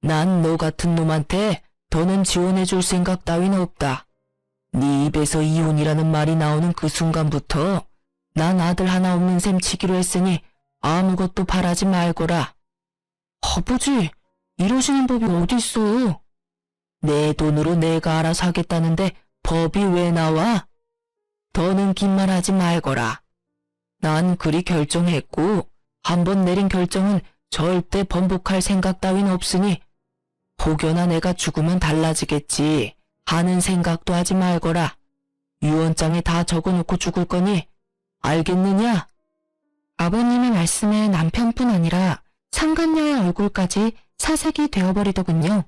난 너 같은 놈한테 더는 지원해줄 생각 따위는 없다. 네 입에서 이혼이라는 말이 나오는 그 순간부터 난 아들 하나 없는 셈 치기로 했으니 아무것도 바라지 말거라. 아버지, 이러시는 법이 어디 있어요? 내 돈으로 내가 알아서 하겠다는데 법이 왜 나와? 더는 긴 말 하지 말거라. 난 그리 결정했고 한번 내린 결정은 절대 번복할 생각 따윈 없으니 혹여나 내가 죽으면 달라지겠지 하는 생각도 하지 말거라. 유언장에 다 적어놓고 죽을 거니 알겠느냐? 아버님의 말씀에 남편뿐 아니라 상간녀의 얼굴까지 사색이 되어버리더군요.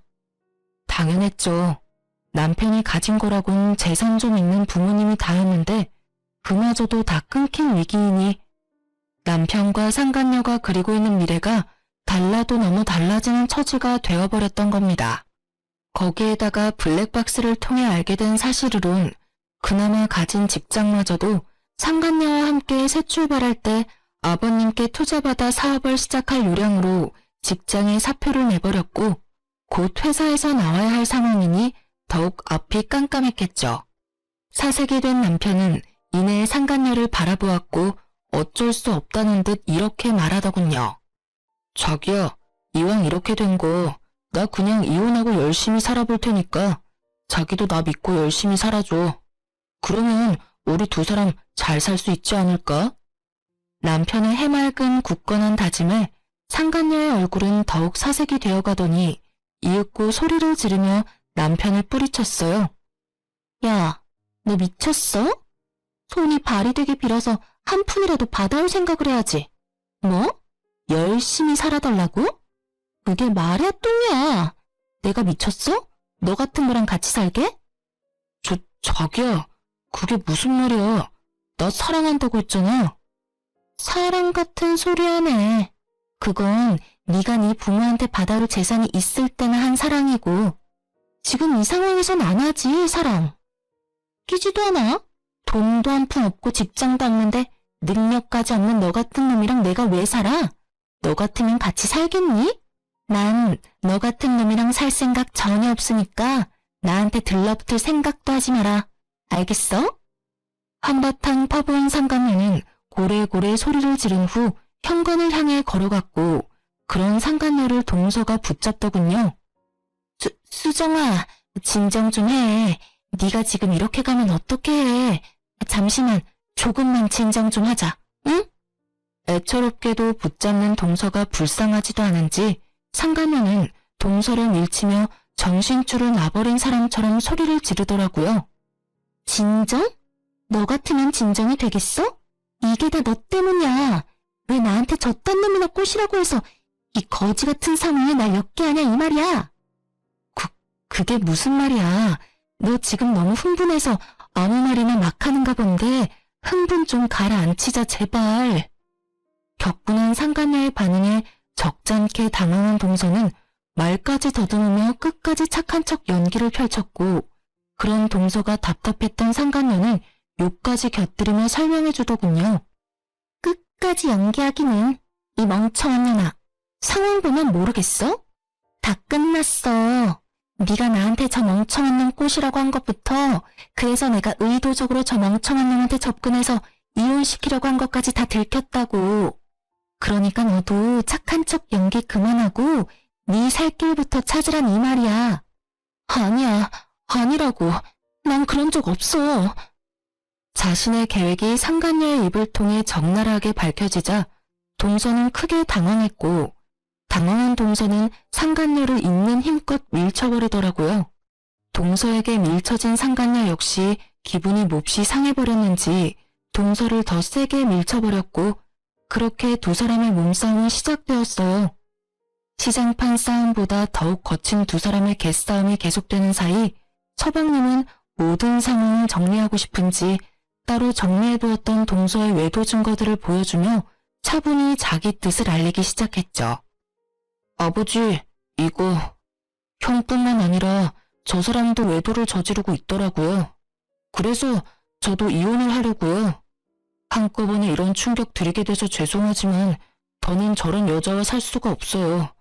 당연했죠. 남편이 가진 거라곤 재산 좀 있는 부모님이 다였는데 그마저도 다 끊긴 위기이니 남편과 상간녀가 그리고 있는 미래가 달라도 너무 달라지는 처지가 되어버렸던 겁니다. 거기에다가 블랙박스를 통해 알게 된 사실으론 그나마 가진 직장마저도 상간녀와 함께 새 출발할 때 아버님께 투자받아 사업을 시작할 요량으로 직장에 사표를 내버렸고 곧 회사에서 나와야 할 상황이니 더욱 앞이 깜깜했겠죠. 사색이 된 남편은 이내 상간녀를 바라보았고 어쩔 수 없다는 듯 이렇게 말하더군요. 자기야, 이왕 이렇게 된 거 나 그냥 이혼하고 열심히 살아볼 테니까 자기도 나 믿고 열심히 살아줘. 그러면 우리 두 사람 잘 살 수 있지 않을까? 남편의 해맑은 굳건한 다짐에 상간녀의 얼굴은 더욱 사색이 되어가더니 이윽고 소리를 지르며 남편을 뿌리쳤어요. 야, 너 미쳤어? 손이 발이 되게 빌어서 한 푼이라도 받아올 생각을 해야지. 뭐? 열심히 살아달라고? 그게 말이야 뚱이야. 내가 미쳤어? 너 같은 거랑 같이 살게? 자기야, 그게 무슨 말이야. 나 사랑한다고 했잖아. 사랑 같은 소리 하네. 그건 네가 네 부모한테 받아올 재산이 있을 때나 한 사랑이고 지금 이 상황에선 안 하지, 사랑. 끼지도 않아? 돈도 한 푼 없고 직장도 없는데 능력까지 없는 너 같은 놈이랑 내가 왜 살아? 너 같으면 같이 살겠니? 난 너 같은 놈이랑 살 생각 전혀 없으니까 나한테 들러붙을 생각도 하지 마라. 알겠어? 한바탕 퍼부은 상간녀는 고래고래 소리를 지른 후 현관을 향해 걸어갔고 그런 상간녀를 동서가 붙잡더군요. 수정아, 진정 좀 해. 네가 지금 이렇게 가면 어떡해. 잠시만, 조금만 진정 좀 하자, 응? 애처롭게도 붙잡는 동서가 불쌍하지도 않은지 상간녀는 동서를 밀치며 정신줄을 놔버린 사람처럼 소리를 지르더라고요. 진정? 너 같으면 진정이 되겠어? 이게 다 너 때문이야. 왜 나한테 저딴 놈이나 꼬시라고 해서 이 거지 같은 상황에 날 엮게 하냐 이 말이야. 그게 무슨 말이야. 너 지금 너무 흥분해서 아무 말이나 막 하는가 본데 흥분 좀 가라앉히자 제발. 격분한 상간녀의 반응에 적잖게 당황한 동서는 말까지 더듬으며 끝까지 착한 척 연기를 펼쳤고 그런 동서가 답답했던 상간녀는 욕까지 곁들이며 설명해 주더군요. 끝까지 연기하기는 이 멍청한 년아. 상황 보면 모르겠어? 다 끝났어. 네가 나한테 저 멍청한 놈 꼬시라고 한 것부터 그래서 내가 의도적으로 저 멍청한 놈한테 접근해서 이혼시키려고 한 것까지 다 들켰다고. 그러니까 너도 착한 척 연기 그만하고 네 살 길부터 찾으란 이 말이야. 아니야, 아니라고. 난 그런 적 없어. 자신의 계획이 상간녀의 입을 통해 적나라하게 밝혀지자 동서는 크게 당황했고 당황한 동서는 상간녀를 있는 힘껏 밀쳐버리더라고요. 동서에게 밀쳐진 상간녀 역시 기분이 몹시 상해버렸는지 동서를 더 세게 밀쳐버렸고 그렇게 두 사람의 몸싸움은 시작되었어요. 시장판 싸움보다 더욱 거친 두 사람의 개싸움이 계속되는 사이 서방님은 모든 상황을 정리하고 싶은지 따로 정리해두었던 동서의 외도 증거들을 보여주며 차분히 자기 뜻을 알리기 시작했죠. 아버지, 이거 형뿐만 아니라 저 사람도 외도를 저지르고 있더라고요. 그래서 저도 이혼을 하려고요. 한꺼번에 이런 충격 드리게 돼서 죄송하지만 더는 저런 여자와 살 수가 없어요.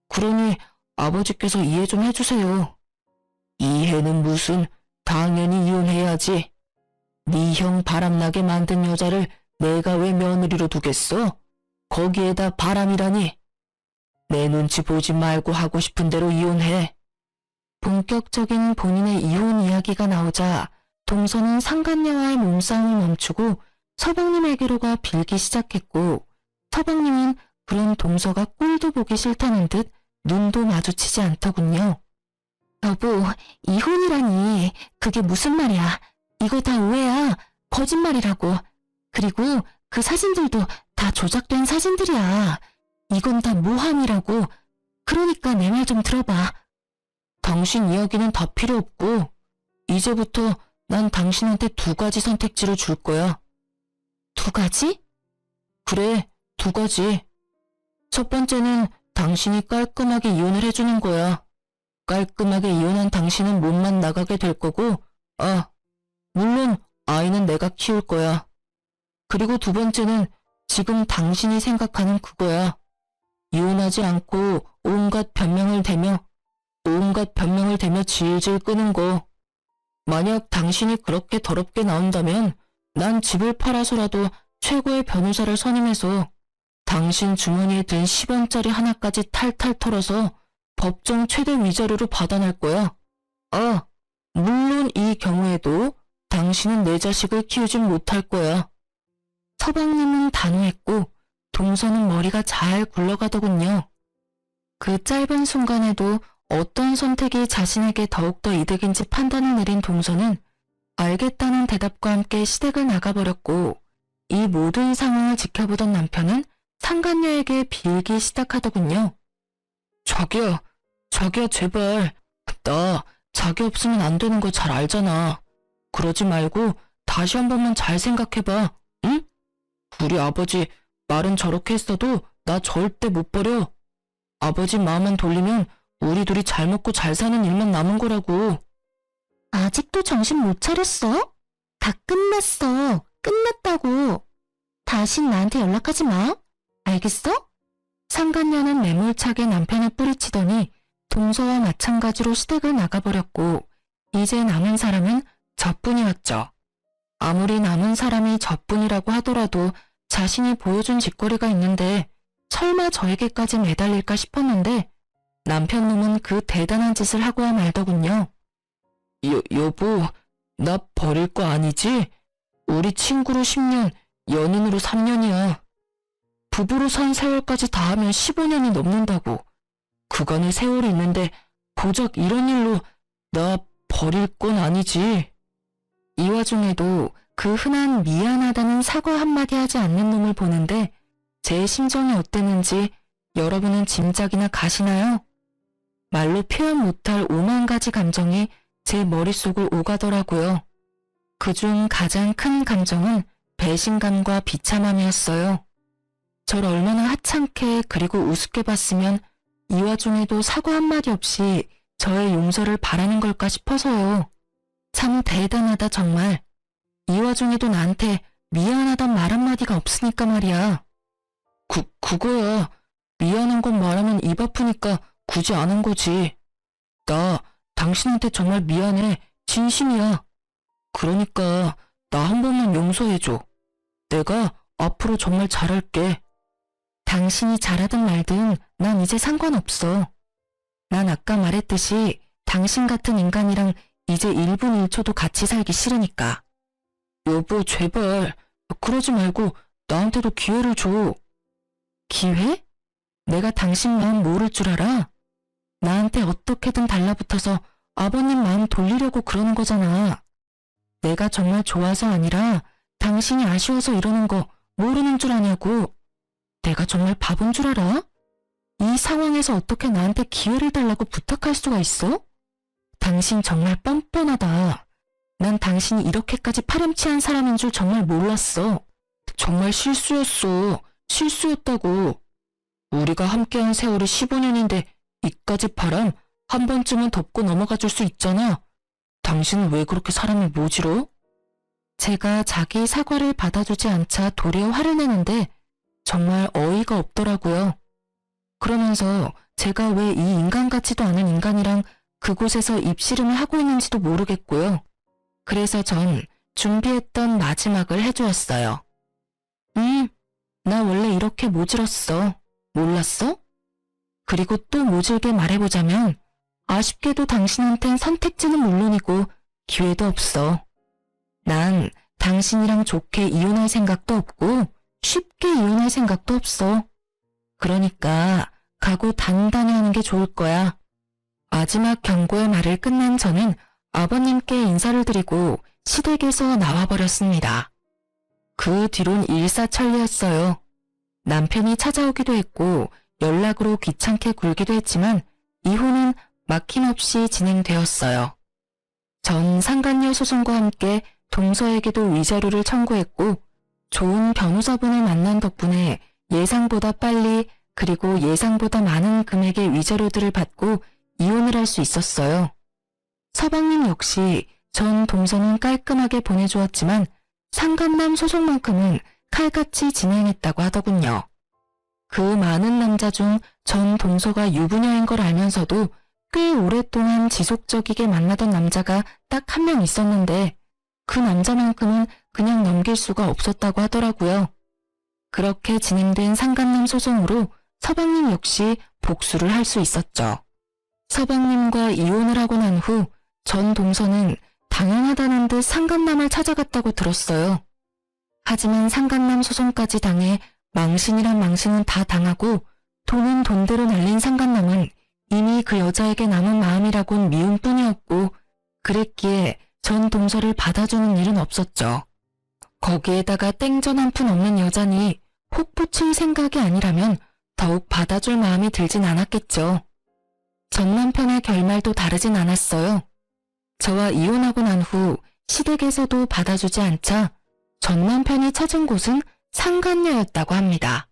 그러니 아버지께서 이해 좀 해주세요. 이해는 무슨, 당연히 이혼해야지. 네 형 바람나게 만든 여자를 내가 왜 며느리로 두겠어? 거기에다 바람이라니. 내 눈치 보지 말고 하고 싶은 대로 이혼해. 본격적인 본인의 이혼 이야기가 나오자 동서는 상간녀와의 몸싸움을 멈추고 서방님에게로가 빌기 시작했고 서방님은 그런 동서가 꼴도 보기 싫다는 듯 눈도 마주치지 않더군요. 여보, 이혼이라니 그게 무슨 말이야. 이거 다 오해야. 거짓말이라고. 그리고 그 사진들도 다 조작된 사진들이야. 이건 다 모함이라고. 그러니까 내 말 좀 들어봐. 당신 이야기는 다 필요 없고 이제부터 난 당신한테 두 가지 선택지를 줄 거야. 두 가지? 그래, 두 가지. 첫 번째는 당신이 깔끔하게 이혼을 해주는 거야. 깔끔하게 이혼한 당신은 몸만 나가게 될 거고, 물론 아이는 내가 키울 거야. 그리고 두 번째는 지금 당신이 생각하는 그거야. 이혼하지 않고 온갖 변명을 대며 질질 끄는 거. 만약 당신이 그렇게 더럽게 나온다면 난 집을 팔아서라도 최고의 변호사를 선임해서 당신 주머니에 든 10원짜리 하나까지 탈탈 털어서 법정 최대 위자료로 받아낼 거야. 아, 물론 이 경우에도 당신은 내 자식을 키우진 못할 거야. 서방님은 단호했고 동서는 머리가 잘 굴러가더군요. 그 짧은 순간에도 어떤 선택이 자신에게 더욱더 이득인지 판단을 내린 동서는 알겠다는 대답과 함께 시댁을 나가버렸고 이 모든 상황을 지켜보던 남편은 상간녀에게 빌기 시작하더군요. 자기야 제발. 나 자기 없으면 안 되는 거 잘 알잖아. 그러지 말고 다시 한 번만 잘 생각해봐. 응? 우리 아버지 말은 저렇게 했어도 나 절대 못 버려. 아버지 마음만 돌리면 우리 둘이 잘 먹고 잘 사는 일만 남은 거라고. 아직도 정신 못 차렸어? 다 끝났어. 끝났다고. 다신 나한테 연락하지 마. 알겠어? 상간녀는 매몰차게 남편을 뿌리치더니 동서와 마찬가지로 시댁을 나가버렸고 이제 남은 사람은 저뿐이었죠. 아무리 남은 사람이 저뿐이라고 하더라도 자신이 보여준 짓거리가 있는데 설마 저에게까지 매달릴까 싶었는데 남편 놈은 그 대단한 짓을 하고야 말더군요. 여보, 나 버릴 거 아니지? 우리 친구로 10년, 연인으로 3년이야. 부부로 산 세월까지 다 하면 15년이 넘는다고. 그간의 세월이 있는데 고작 이런 일로 나 버릴 건 아니지. 이 와중에도 그 흔한 미안하다는 사과 한마디 하지 않는 놈을 보는데 제 심정이 어땠는지 여러분은 짐작이나 가시나요? 말로 표현 못할 5만 가지 감정이 제 머릿속을 오가더라고요. 그중 가장 큰 감정은 배신감과 비참함이었어요. 절 얼마나 하찮게 그리고 우습게 봤으면 이 와중에도 사과 한마디 없이 저의 용서를 바라는 걸까 싶어서요. 참 대단하다 정말. 이 와중에도 나한테 미안하단 말 한마디가 없으니까 말이야. 그거야. 미안한 건 말하면 입 아프니까 굳이 안 한 거지. 나 당신한테 정말 미안해. 진심이야. 그러니까 나 한 번만 용서해줘. 내가 앞으로 정말 잘할게. 당신이 잘하든 말든 난 이제 상관없어. 난 아까 말했듯이 당신 같은 인간이랑 이제 1분 1초도 같이 살기 싫으니까. 여보 제발 그러지 말고 나한테도 기회를 줘. 기회? 내가 당신 마음 모를 줄 알아? 나한테 어떻게든 달라붙어서 아버님 마음 돌리려고 그러는 거잖아. 내가 정말 좋아서 아니라 당신이 아쉬워서 이러는 거 모르는 줄 아냐고. 내가 정말 바본 줄 알아? 이 상황에서 어떻게 나한테 기회를 달라고 부탁할 수가 있어? 당신 정말 뻔뻔하다. 난 당신이 이렇게까지 파렴치한 사람인 줄 정말 몰랐어. 정말 실수였어. 실수였다고. 우리가 함께한 세월이 15년인데 이까지 바람 한 번쯤은 덮고 넘어가 줄 수 있잖아. 당신은 왜 그렇게 사람을 모질어? 제가 자기 사과를 받아주지 않자 도리어 화를 내는데 정말 어이가 없더라고요. 그러면서 제가 왜 이 인간 같지도 않은 인간이랑 그곳에서 입씨름을 하고 있는지도 모르겠고요. 그래서 전 준비했던 마지막을 해주었어요. 나 원래 이렇게 모질었어. 몰랐어? 그리고 또 모질게 말해보자면 아쉽게도 당신한텐 선택지는 물론이고 기회도 없어. 난 당신이랑 좋게 이혼할 생각도 없고 쉽게 이혼할 생각도 없어. 그러니까 각오 단단히 하는 게 좋을 거야. 마지막 경고의 말을 끝난 저는 아버님께 인사를 드리고 시댁에서 나와버렸습니다. 그 뒤론 일사천리였어요. 남편이 찾아오기도 했고 연락으로 귀찮게 굴기도 했지만 이혼은 막힘없이 진행되었어요. 전 상간녀 소송과 함께 동서에게도 위자료를 청구했고 좋은 변호사분을 만난 덕분에 예상보다 빨리 그리고 예상보다 많은 금액의 위자료들을 받고 이혼을 할 수 있었어요. 서방님 역시 전 동서는 깔끔하게 보내주었지만 상간남 소송만큼은 칼같이 진행했다고 하더군요. 그 많은 남자 중 전 동서가 유부녀인 걸 알면서도 꽤 오랫동안 지속적이게 만나던 남자가 딱 한 명 있었는데 그 남자만큼은 그냥 넘길 수가 없었다고 하더라고요. 그렇게 진행된 상간남 소송으로 서방님 역시 복수를 할 수 있었죠. 서방님과 이혼을 하고 난 후 전 동서는 당연하다는 듯 상간남을 찾아갔다고 들었어요. 하지만 상간남 소송까지 당해 망신이란 망신은 다 당하고 돈은 돈대로 날린 상간남은 이미 그 여자에게 남은 마음이라곤 미움뿐이었고 그랬기에 전 동서를 받아주는 일은 없었죠. 거기에다가 땡전 한 푼 없는 여자니 혹 붙일 생각이 아니라면 더욱 받아줄 마음이 들진 않았겠죠. 전 남편의 결말도 다르진 않았어요. 저와 이혼하고 난 후 시댁에서도 받아주지 않자 전 남편이 찾은 곳은 상간녀였다고 합니다.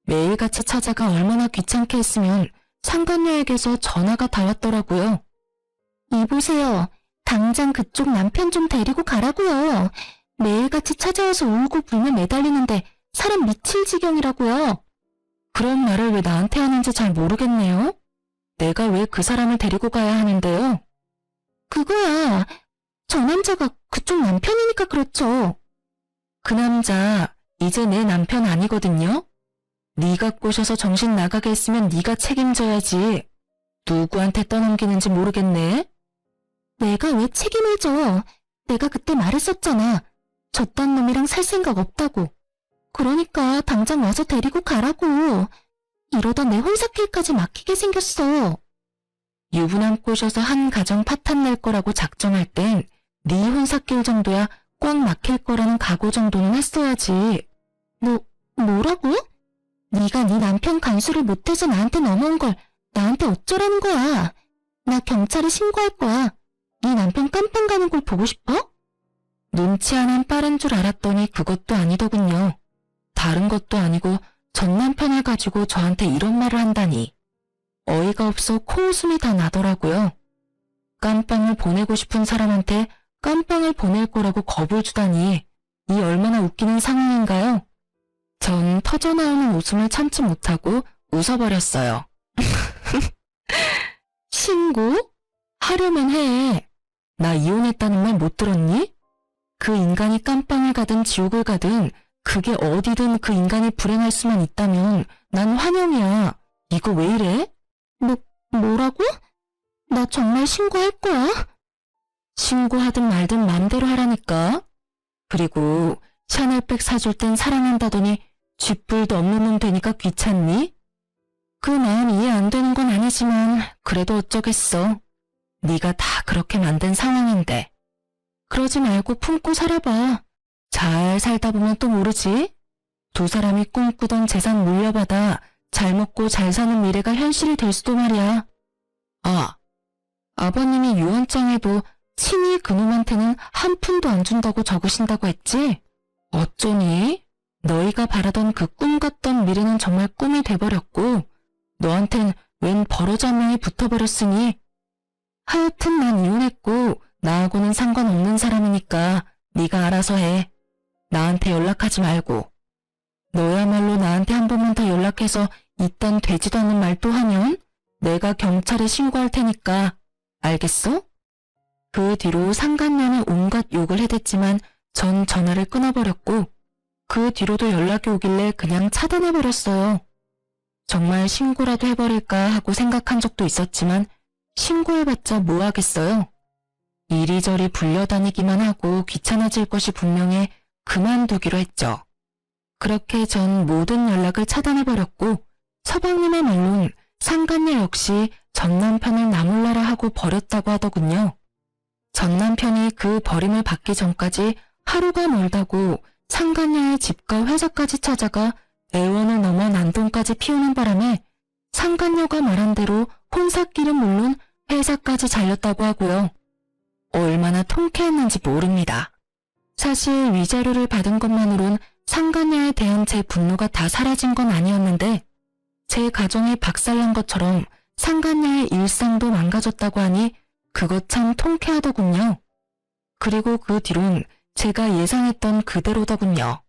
매일같이 찾아가 얼마나 귀찮게 했으면 상간녀에게서 전화가 다 왔더라고요. 이보세요. 당장 그쪽 남편 좀 데리고 가라고요. 매일같이 찾아와서 울고 불며 매달리는데 사람 미칠 지경이라고요. 그런 말을 왜 나한테 하는지 잘 모르겠네요. 내가 왜 그 사람을 데리고 가야 하는데요? 그거야. 저 남자가 그쪽 남편이니까 그렇죠. 그 남자 이제 내 남편 아니거든요. 네가 꼬셔서 정신 나가게 했으면 네가 책임져야지. 누구한테 떠넘기는지 모르겠네. 내가 왜 책임을 져? 내가 그때 말했었잖아. 저딴 놈이랑 살 생각 없다고. 그러니까 당장 와서 데리고 가라고. 이러다 내 혼사길까지 막히게 생겼어. 유부남 꼬셔서 한 가정 파탄 낼 거라고 작정할 땐 네 혼사길 정도야 꽉 막힐 거라는 각오 정도는 했어야지. 뭐라고? 네가 네 남편 간수를 못해서 나한테 넘어온 걸 나한테 어쩌라는 거야. 나 경찰에 신고할 거야. 네 남편 깜빵 가는 걸 보고 싶어? 눈치 하나는 빠른 줄 알았더니 그것도 아니더군요. 다른 것도 아니고 전 남편을 가지고 저한테 이런 말을 한다니. 어이가 없어 코웃음이 다 나더라고요. 깜빵을 보내고 싶은 사람한테 깜빵을 보낼 거라고 겁을 주다니. 이 얼마나 웃기는 상황인가요? 전 터져나오는 웃음을 참지 못하고 웃어버렸어요. 신고? 하려면 해. 나 이혼했다는 말 못 들었니? 그 인간이 깜빵을 가든 지옥을 가든 그게 어디든 그 인간이 불행할 수만 있다면 난 환영이야. 이거 왜 이래? 뭐라고? 나 정말 신고할 거야? 신고하든 말든 맘대로 하라니까. 그리고 샤넬백 사줄 땐 사랑한다더니 쥐뿔도 없는 놈 되니까 귀찮니? 그 마음 이해 안 되는 건 아니지만 그래도 어쩌겠어. 네가 다 그렇게 만든 상황인데. 그러지 말고 품고 살아봐. 잘 살다 보면 또 모르지? 두 사람이 꿈꾸던 재산 물려받아 잘 먹고 잘 사는 미래가 현실이 될 수도 말이야. 아버님이 유언장에도 친히 그놈한테는 한 푼도 안 준다고 적으신다고 했지? 어쩌니? 너희가 바라던 그 꿈 같던 미래는 정말 꿈이 돼버렸고 너한텐 웬 버러지 한 명이 붙어버렸으니 하여튼 난 이혼했고 나하고는 상관없는 사람이니까 네가 알아서 해. 나한테 연락하지 말고. 너야말로 나한테 한 번만 더 연락해서 이딴 되지도 않는 말 또 하면 내가 경찰에 신고할 테니까. 알겠어? 그 뒤로 상간녀는 온갖 욕을 해댔지만 전 전화를 끊어버렸고 그 뒤로도 연락이 오길래 그냥 차단해버렸어요. 정말 신고라도 해버릴까 하고 생각한 적도 있었지만 신고해봤자 뭐 하겠어요. 이리저리 불려다니기만 하고 귀찮아질 것이 분명해 그만두기로 했죠. 그렇게 전 모든 연락을 차단해버렸고 서방님의 말론 상간녀 역시 전 남편을 나몰라라 하고 버렸다고 하더군요. 전 남편이 그 버림을 받기 전까지 하루가 멀다고 상간녀의 집과 회사까지 찾아가 애원을 넘어 난동까지 피우는 바람에 상간녀가 말한 대로 혼사길은 물론 회사까지 잘렸다고 하고요. 얼마나 통쾌했는지 모릅니다. 사실 위자료를 받은 것만으론 상간녀에 대한 제 분노가 다 사라진 건 아니었는데 제 가정이 박살난 것처럼 상간녀의 일상도 망가졌다고 하니 그것 참 통쾌하더군요. 그리고 그 뒤론 제가 예상했던 그대로더군요.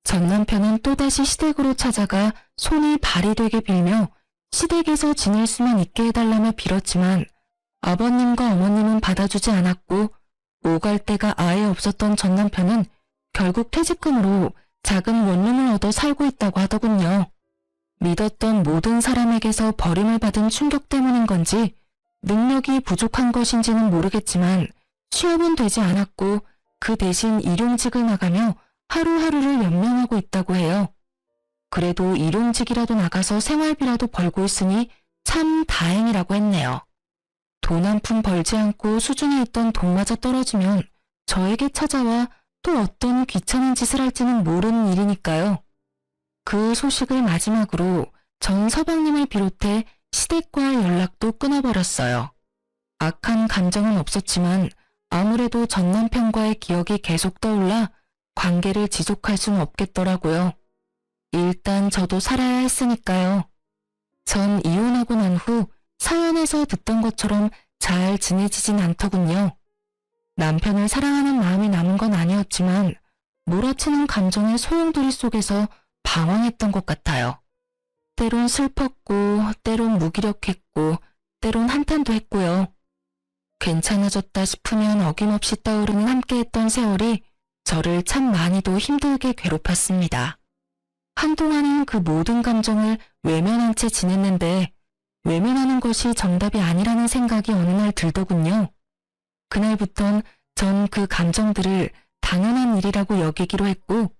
전 남편은 또다시 시댁으로 찾아가 손이 발이 되게 빌며 시댁에서 지낼 수만 있게 해달라며 빌었지만 아버님과 어머님은 받아주지 않았고 오갈 데가 아예 없었던 전 남편은 결국 퇴직금으로 작은 원룸을 얻어 살고 있다고 하더군요. 믿었던 모든 사람에게서 버림을 받은 충격 때문인 건지 능력이 부족한 것인지는 모르겠지만 취업은 되지 않았고 그 대신 일용직을 나가며 하루하루를 연명하고 있다고 해요. 그래도 일용직이라도 나가서 생활비라도 벌고 있으니 참 다행이라고 했네요. 돈 한 푼 벌지 않고 수중에 있던 돈마저 떨어지면 저에게 찾아와 또 어떤 귀찮은 짓을 할지는 모르는 일이니까요. 그 소식을 마지막으로 전 서방님을 비롯해 시댁과 연락도 끊어버렸어요. 악한 감정은 없었지만 아무래도 전 남편과의 기억이 계속 떠올라 관계를 지속할 수는 없겠더라고요. 일단 저도 살아야 했으니까요. 전 이혼하고 난 후 사연에서 듣던 것처럼 잘 지내지진 않더군요. 남편을 사랑하는 마음이 남은 건 아니었지만 몰아치는 감정의 소용돌이 속에서 방황했던 것 같아요. 때론 슬펐고 때론 무기력했고 때론 한탄도 했고요. 괜찮아졌다 싶으면 어김없이 떠오르는 함께했던 세월이 저를 참 많이도 힘들게 괴롭혔습니다. 한동안은 그 모든 감정을 외면한 채 지냈는데 외면하는 것이 정답이 아니라는 생각이 어느 날 들더군요. 그날부턴 전 그 감정들을 당연한 일이라고 여기기로 했고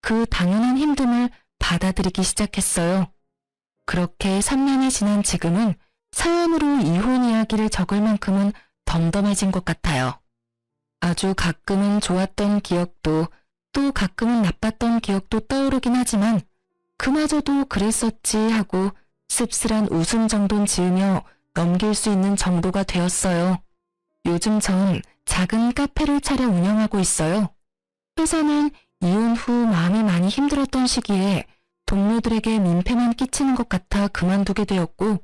그 당연한 힘듦을 받아들이기 시작했어요. 그렇게 3년이 지난 지금은 사연으로 이혼 이야기를 적을 만큼은 덤덤해진 것 같아요. 아주 가끔은 좋았던 기억도 또 가끔은 나빴던 기억도 떠오르긴 하지만 그마저도 그랬었지 하고 씁쓸한 웃음 정도는 지으며 넘길 수 있는 정도가 되었어요. 요즘 전 작은 카페를 차려 운영하고 있어요. 회사는 이혼 후 마음이 많이 힘들었던 시기에 동료들에게 민폐만 끼치는 것 같아 그만두게 되었고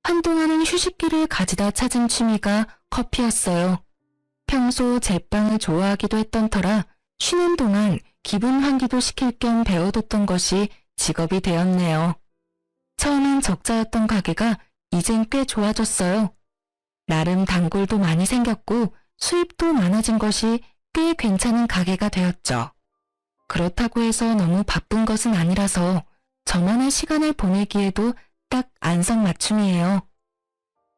한동안은 휴식기를 가지다 찾은 취미가 커피였어요. 평소 제빵을 좋아하기도 했던 터라 쉬는 동안 기분 환기도 시킬 겸 배워뒀던 것이 직업이 되었네요. 처음엔 적자였던 가게가 이젠 꽤 좋아졌어요. 나름 단골도 많이 생겼고 수입도 많아진 것이 꽤 괜찮은 가게가 되었죠. 그렇다고 해서 너무 바쁜 것은 아니라서 저만의 시간을 보내기에도 딱 안성맞춤이에요.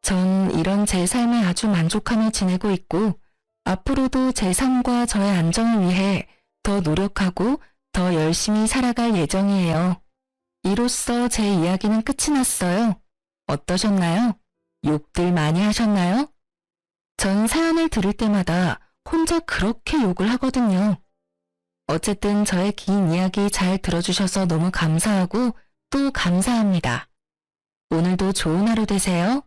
전 이런 제 삶에 아주 만족하며 지내고 있고 앞으로도 제 삶과 저의 안정을 위해 더 노력하고 더 열심히 살아갈 예정이에요. 이로써 제 이야기는 끝이 났어요. 어떠셨나요? 욕들 많이 하셨나요? 전 사연을 들을 때마다 혼자 그렇게 욕을 하거든요. 어쨌든 저의 긴 이야기 잘 들어주셔서 너무 감사하고 또 감사합니다. 오늘도 좋은 하루 되세요.